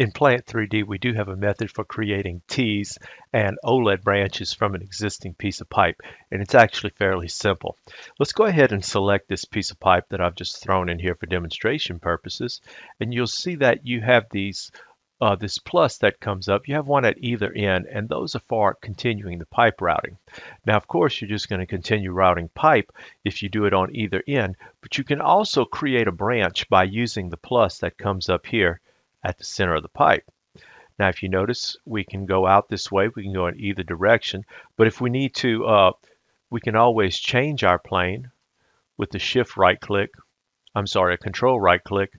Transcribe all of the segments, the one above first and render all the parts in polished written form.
In Plant 3D, we do have a method for creating T's and Olet branches from an existing piece of pipe, and it's actually fairly simple. Let's go ahead and select this piece of pipe that I've just thrown in here for demonstration purposes, and you'll see that you have this plus that comes up. You have one at either end, and those are for continuing the pipe routing. Now, of course, you're just going to continue routing pipe if you do it on either end, but you can also create a branch by using the plus that comes up here at the center of the pipe. Now, if you notice, we can go out this way. We can go in either direction, but if we need to, we can always change our plane with the shift right click. I'm sorry, a control right click,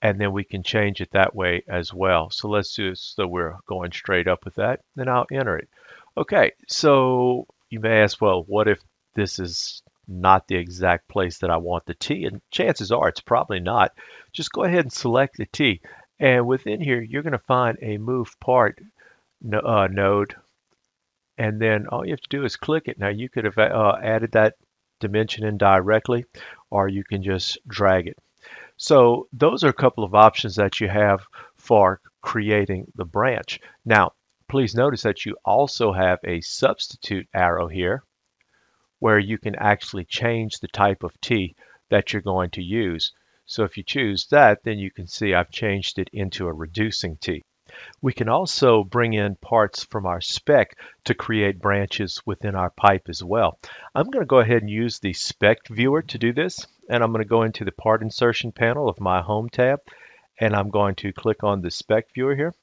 and then we can change it that way as well. So let's do it so we're going straight up with that. Then I'll enter it. Okay, so you may ask, well, what if this is not the exact place that I want the T? And chances are it's probably not. Just go ahead and select the T. And within here, you're going to find a Move Part node. And then all you have to do is click it. Now, you could have added that dimension in directly, or you can just drag it. So those are a couple of options that you have for creating the branch. Now, please notice that you also have a substitute arrow here where you can actually change the type of T that you're going to use. So if you choose that, then you can see I've changed it into a reducing T. We can also bring in parts from our spec to create branches within our pipe as well. I'm going to go ahead and use the spec viewer to do this, and I'm going to go into the part insertion panel of my home tab, and I'm going to click on the spec viewer here.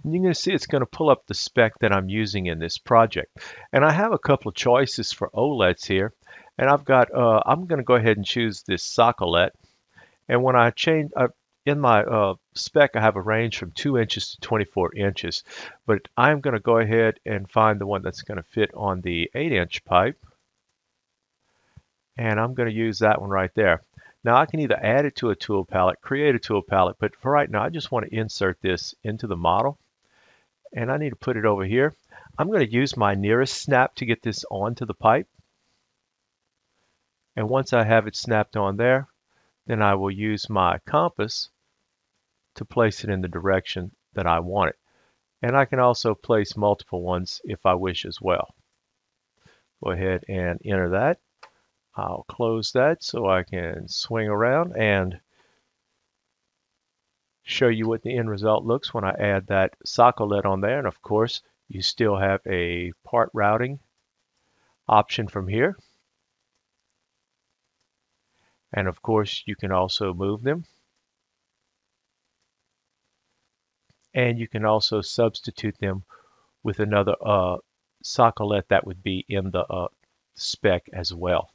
And you're going to see it's going to pull up the spec that I'm using in this project. And I have a couple of choices for OLEDs here, and I'm going to go ahead and choose this sock OLED. And when I change, in my spec, I have a range from 2 inches to 24 inches, but I'm going to go ahead and find the one that's going to fit on the 8-inch pipe, and I'm going to use that one right there. Now, I can either add it to a tool palette, create a tool palette, but for right now, I just want to insert this into the model, and I need to put it over here. I'm going to use my nearest snap to get this onto the pipe, and once I have it snapped on there, then I will use my compass to place it in the direction that I want it. And I can also place multiple ones if I wish as well. Go ahead and enter that. I'll close that so I can swing around and show you what the end result looks when I add that sock OLED on there. And of course, you still have a part routing option from here. And of course, you can also move them. And you can also substitute them with another sock OLED that would be in the spec as well.